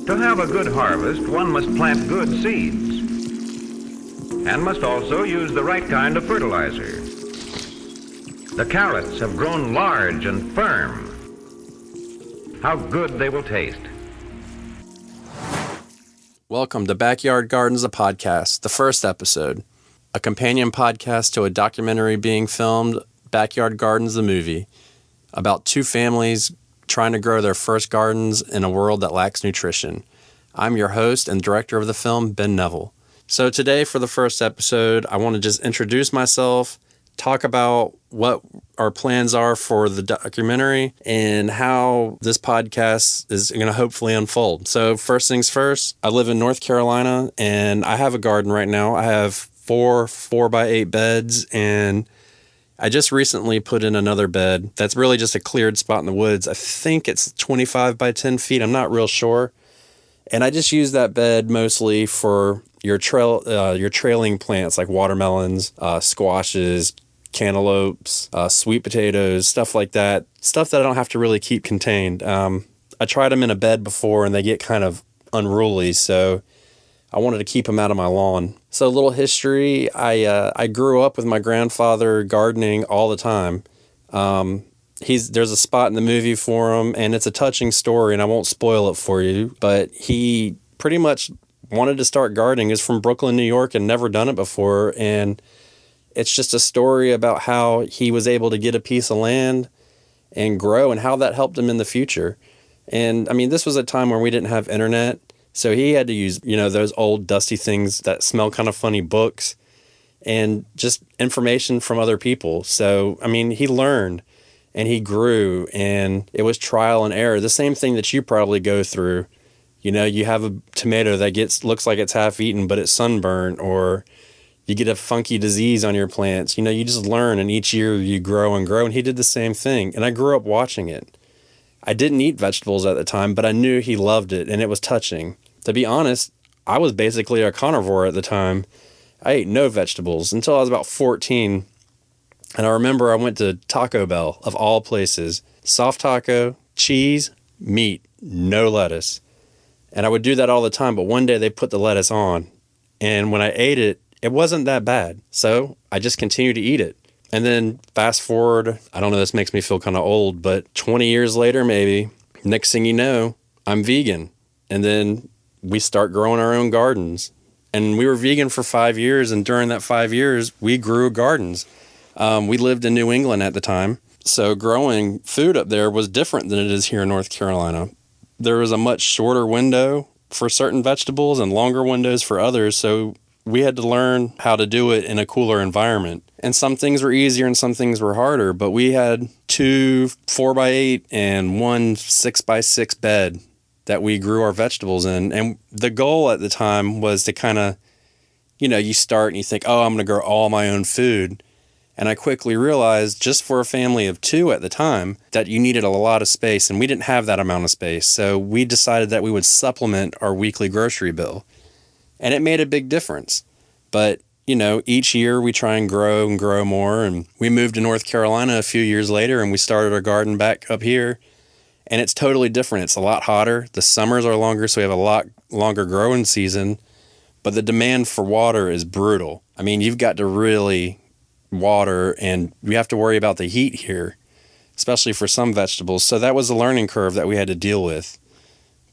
To have a good harvest, one must plant good seeds and must also use the right kind of fertilizer. The carrots have grown large and firm. How good they will taste. Welcome to Backyard Gardens, a podcast, the first episode, a companion podcast to a documentary being filmed, Backyard Gardens, the movie, about two families trying to grow their first gardens in a world that lacks nutrition. I'm your host and director of the film, Ben Neville. So today, for the first episode, I want to just introduce myself, talk about what our plans are for the documentary, and how this podcast is going to hopefully unfold. So first things first, I live in North Carolina, and I have a garden right now. I have four 4x8 beds, and I just recently put in another bed that's really just a cleared spot in the woods. I think it's 25 by 10 feet. I'm not real sure. And I just use that bed mostly for your trailing plants like watermelons, squashes, cantaloupes, sweet potatoes, stuff like that. Stuff that I don't have to really keep contained. I tried them in a bed before and they get kind of unruly, so I wanted to keep them out of my lawn. So a little history, I grew up with my grandfather gardening all the time. There's a spot in the movie for him, and it's a touching story, and I won't spoil it for you, but he pretty much wanted to start gardening. He's from Brooklyn, New York, and never done it before, and it's just a story about how he was able to get a piece of land and grow, and how that helped him in the future. And I mean, this was a time where we didn't have internet, so he had to use, those old dusty things that smell kind of funny, books, and just information from other people. So, I mean, he learned and he grew, and it was trial and error. The same thing that you probably go through. You have a tomato that looks like it's half eaten, but it's sunburned, or you get a funky disease on your plants. You just learn, and each year you grow and grow, and he did the same thing. And I grew up watching it. I didn't eat vegetables at the time, but I knew he loved it, and it was touching. To be honest, I was basically a carnivore at the time. I ate no vegetables until I was about 14. And I remember I went to Taco Bell, of all places. Soft taco, cheese, meat, no lettuce. And I would do that all the time, but one day they put the lettuce on. And when I ate it, it wasn't that bad. So I just continued to eat it. And then fast forward, I don't know, this makes me feel kind of old, but 20 years later maybe, next thing you know, I'm vegan. And then we start growing our own gardens. And we were vegan for 5 years, and during that 5 years, we grew gardens. We lived in New England at the time, so growing food up there was different than it is here in North Carolina. There was a much shorter window for certain vegetables and longer windows for others, so we had to learn how to do it in a cooler environment. And some things were easier and some things were harder, but we had 2 4x8 and 1 6x6 bed that we grew our vegetables in. And the goal at the time was to kind of, you start and you think, oh, I'm going to grow all my own food. And I quickly realized, just for a family of 2 at the time, that you needed a lot of space, and we didn't have that amount of space. So we decided that we would supplement our weekly grocery bill. And it made a big difference. But, each year we try and grow more. And we moved to North Carolina a few years later, and we started our garden back up here. And it's totally different. It's a lot hotter. The summers are longer, so we have a lot longer growing season. But the demand for water is brutal. I mean, you've got to really water, and we have to worry about the heat here, especially for some vegetables. So that was a learning curve that we had to deal with.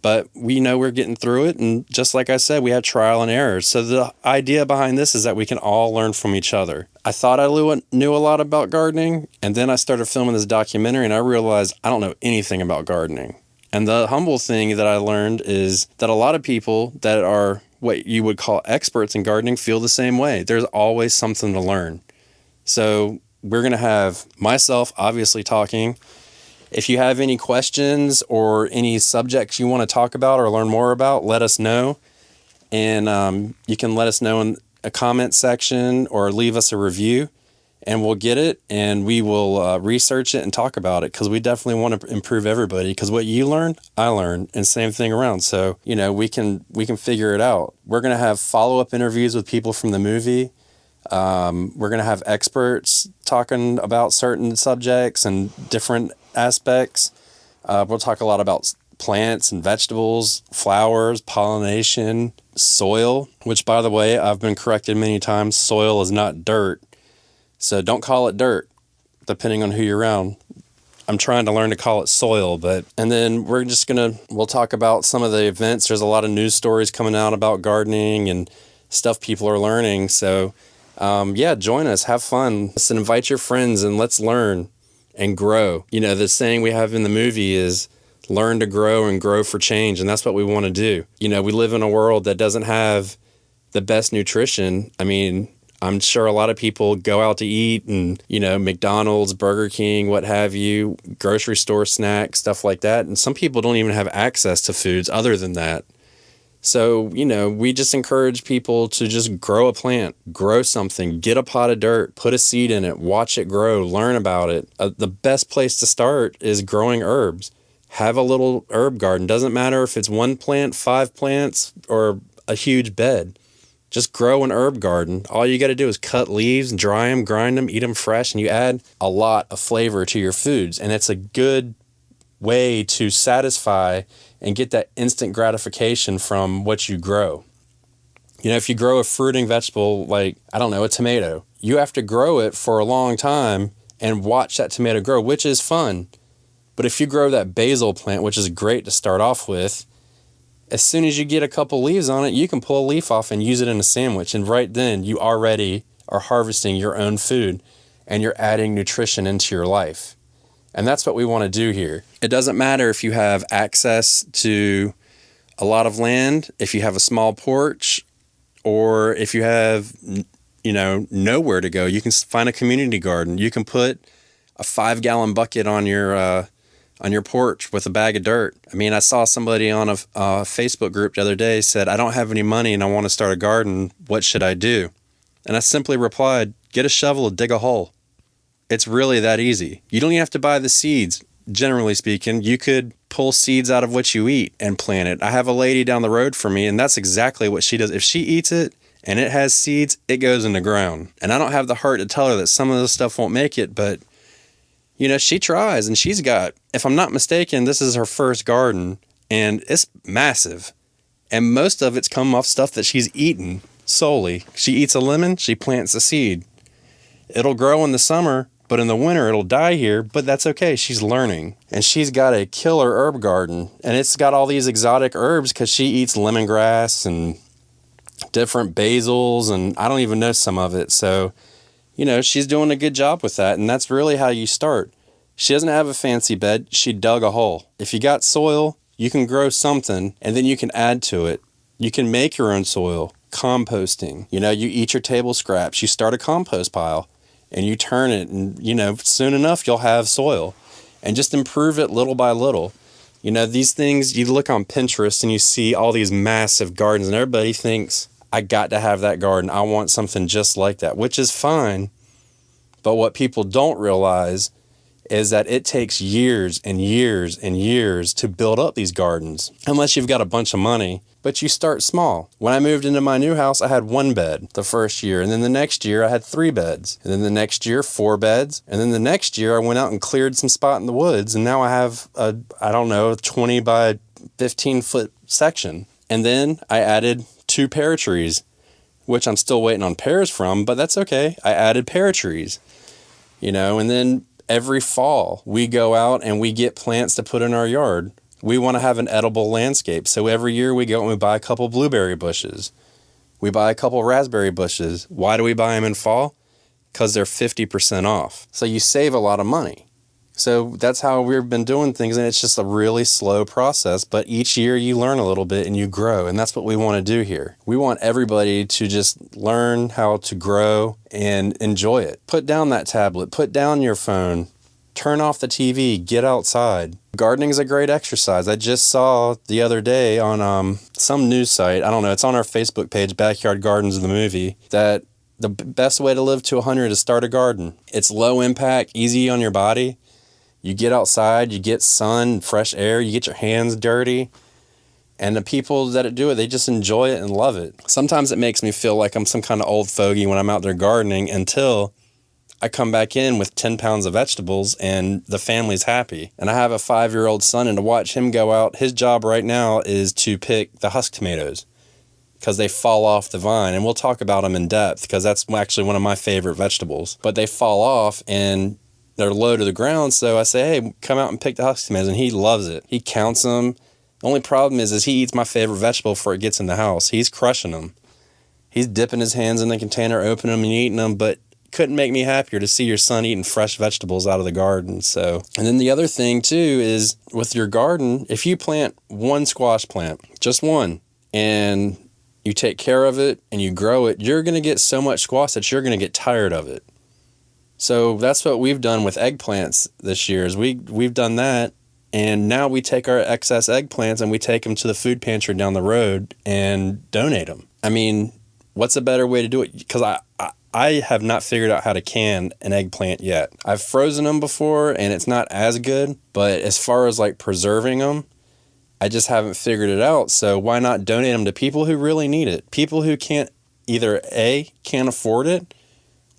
But we know we're getting through it, and just like I said, we had trial and error. So the idea behind this is that we can all learn from each other. I thought I knew a lot about gardening, and then I started filming this documentary, and I realized I don't know anything about gardening. And the humble thing that I learned is that a lot of people that are what you would call experts in gardening feel the same way. There's always something to learn. So we're going to have myself obviously talking. If you have any questions or any subjects you want to talk about or learn more about, let us know. And you can let us know in a comment section or leave us a review, and we'll get it, and we will research it and talk about it, because we definitely want to improve everybody, because what you learn, I learn, and same thing around. So, we can figure it out. We're going to have follow-up interviews with people from the movie. We're going to have experts talking about certain subjects and different aspects. We'll talk a lot about plants and vegetables, flowers, pollination, soil, which, by the way, I've been corrected many times. Soil is not dirt. So don't call it dirt, depending on who you're around. I'm trying to learn to call it soil, and then we'll talk about some of the events. There's a lot of news stories coming out about gardening and stuff people are learning. So, join us, have fun. Listen, invite your friends and let's learn and grow. The saying we have in the movie is learn to grow and grow for change. And that's what we want to do. We live in a world that doesn't have the best nutrition. I mean, I'm sure a lot of people go out to eat and, McDonald's, Burger King, what have you, grocery store snacks, stuff like that. And some people don't even have access to foods other than that. So, we just encourage people to just grow a plant, grow something, get a pot of dirt, put a seed in it, watch it grow, learn about it. The best place to start is growing herbs. Have a little herb garden. Doesn't matter if it's 1 plant, 5 plants, or a huge bed. Just grow an herb garden. All you got to do is cut leaves, dry them, grind them, eat them fresh, and you add a lot of flavor to your foods. And it's a good way to satisfy and get that instant gratification from what you grow. If you grow a fruiting vegetable like, a tomato, you have to grow it for a long time and watch that tomato grow, which is fun. But if you grow that basil plant, which is great to start off with, as soon as you get a couple leaves on it, you can pull a leaf off and use it in a sandwich. And right then, you already are harvesting your own food and you're adding nutrition into your life. And that's what we want to do here. It doesn't matter if you have access to a lot of land, if you have a small porch, or if you have, nowhere to go. You can find a community garden. You can put a 5-gallon bucket on your porch with a bag of dirt. I mean, I saw somebody on a Facebook group the other day said, I don't have any money and I want to start a garden. What should I do? And I simply replied, get a shovel and dig a hole. It's really that easy. You don't even have to buy the seeds. Generally speaking, you could pull seeds out of what you eat and plant it. I have a lady down the road from me, and that's exactly what she does. If she eats it and it has seeds, it goes in the ground. And I don't have the heart to tell her that some of this stuff won't make it, but she tries, and she's got, if I'm not mistaken, this is her first garden, and it's massive. And most of it's come off stuff that she's eaten solely. She eats a lemon, she plants a seed. It'll grow in the summer, but in the winter it'll die here, but that's okay. She's learning. And she's got a killer herb garden, and it's got all these exotic herbs because she eats lemongrass and different basils, and I don't even know some of it. So, she's doing a good job with that, and that's really how you start. She doesn't have a fancy bed. She dug a hole. If you got soil, you can grow something, and then you can add to it. You can make your own soil, composting. You eat your table scraps. You start a compost pile, and you turn it, and, soon enough, you'll have soil. And just improve it little by little. These things, you look on Pinterest, and you see all these massive gardens, and everybody thinks, I got to have that garden. I want something just like that, which is fine. But what people don't realize is that it takes years and years and years to build up these gardens, unless you've got a bunch of money. But you start small. When I moved into my new house, I had 1 bed the first year. And then the next year, I had 3 beds. And then the next year, 4 beds. And then the next year, I went out and cleared some spot in the woods. And now I have a 20 by 15 foot section. And then I added 2 pear trees, which I'm still waiting on pears from, but that's okay. I added pear trees, and then every fall we go out and we get plants to put in our yard. We want to have an edible landscape. So every year we go and we buy a couple blueberry bushes. We buy a couple raspberry bushes. Why do we buy them in fall? Because they're 50% off. So you save a lot of money. So that's how we've been doing things, and it's just a really slow process, but each year you learn a little bit and you grow, and that's what we want to do here. We want everybody to just learn how to grow and enjoy it. Put down that tablet, put down your phone, turn off the TV, get outside. Gardening is a great exercise. I just saw the other day on some news site, I don't know, it's on our Facebook page, Backyard Gardens of the Movie, that the best way to live to 100 is start a garden. It's low impact, easy on your body. You get outside, you get sun, fresh air, you get your hands dirty. And the people that do it, they just enjoy it and love it. Sometimes it makes me feel like I'm some kind of old fogey when I'm out there gardening until I I come back in with 10 pounds of vegetables and the family's happy. And I have a 5-year-old son, and to watch him go out, his job right now is to pick the husk tomatoes because they fall off the vine. And we'll talk about them in depth because that's actually one of my favorite vegetables. But they fall off and they're low to the ground. So I say, hey, come out and pick the husk tomatoes. And he loves it. He counts them. The only problem is he eats my favorite vegetable before it gets in the house. He's crushing them. He's dipping his hands in the container, opening them and eating them, but couldn't make me happier to see your son eating fresh vegetables out of the garden. So, and then the other thing too is with your garden, if you plant one squash plant, just one, and you take care of it and you grow it, you're going to get so much squash that you're going to get tired of it. So that's what we've done with eggplants this year is we've done that. And now we take our excess eggplants and we take them to the food pantry down the road and donate them. I mean, what's a better way to do it? Because I have not figured out how to can an eggplant yet. I've frozen them before and it's not as good, but as far as like preserving them, I just haven't figured it out. So why not donate them to people who really need it? People who can't either A, can't afford it,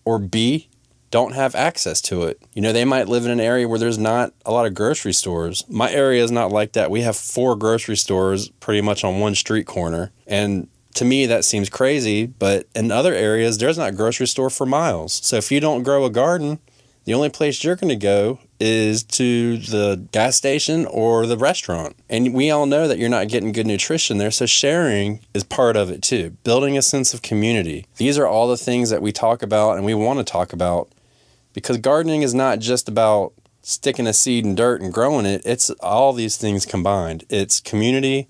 or B, don't have access to it. You know, they might live in an area where there's not a lot of grocery stores. My area is not like that. We have 4 grocery stores pretty much on one street corner. And to me, that seems crazy, but in other areas, there's not a grocery store for miles. So if you don't grow a garden, the only place you're going to go is to the gas station or the restaurant. And we all know that you're not getting good nutrition there, so sharing is part of it too. Building a sense of community. These are all the things that we talk about and we want to talk about because gardening is not just about sticking a seed in dirt and growing it. It's all these things combined. It's community,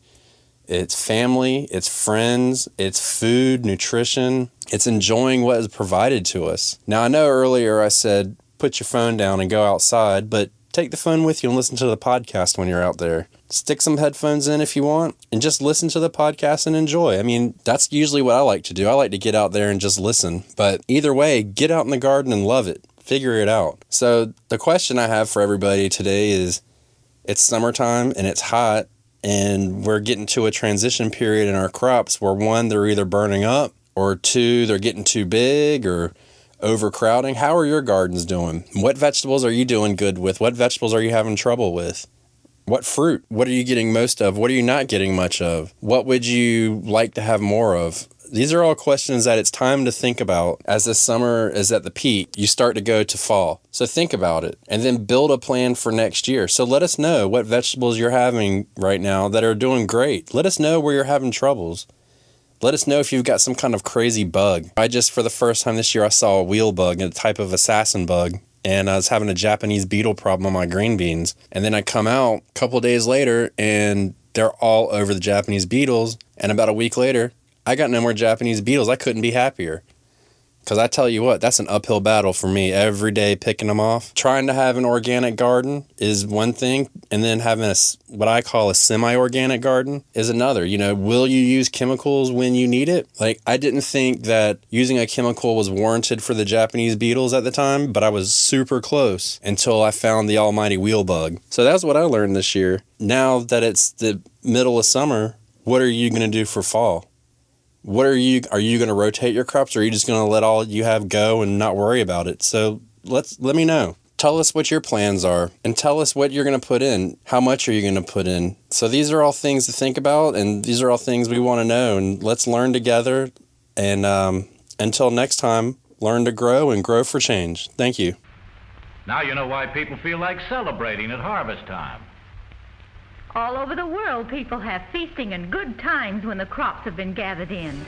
it's family, it's friends, it's food, nutrition. It's enjoying what is provided to us. Now, I know earlier I said, put your phone down and go outside, but take the phone with you and listen to the podcast when you're out there. Stick some headphones in if you want and just listen to the podcast and enjoy. I mean, that's usually what I like to do. I like to get out there and just listen. But either way, get out in the garden and love it. Figure it out. So the question I have for everybody today is, it's summertime and it's hot and we're getting to a transition period in our crops where 1, they're either burning up or 2, they're getting too big or overcrowding. How are your gardens doing? What vegetables are you doing good with? What vegetables are you having trouble with? What fruit? What are you getting most of? What are you not getting much of? What would you like to have more of? These are all questions that it's time to think about as the summer is at the peak. You start to go to fall. So think about it and then build a plan for next year. So let us know what vegetables you're having right now that are doing great. Let us know where you're having troubles. Let us know if you've got some kind of crazy bug. For the first time this year, I saw a wheel bug, a type of assassin bug, and I was having a Japanese beetle problem on my green beans. And then I come out a couple days later, and they're all over the Japanese beetles. And about a week later, I got no more Japanese beetles. I couldn't be happier. Because I tell you what, that's an uphill battle for me every day picking them off. Trying to have an organic garden is one thing, and then having what I call a semi-organic garden is another. You know, will you use chemicals when you need it? Like, I didn't think that using a chemical was warranted for the Japanese beetles at the time, but I was super close until I found the almighty wheel bug. So that's what I learned this year. Now that it's the middle of summer, what are you going to do for fall? Are you going to rotate your crops, or are you just going to let all you have go and not worry about it? So let me know. Tell us what your plans are and tell us what you're going to put in. How much are you going to put in? So these are all things to think about, and these are all things we want to know, and let's learn together. And until next time, learn to grow and grow for change. Thank you. Now you know why people feel like celebrating at harvest time. All over the world, people have feasting and good times when the crops have been gathered in.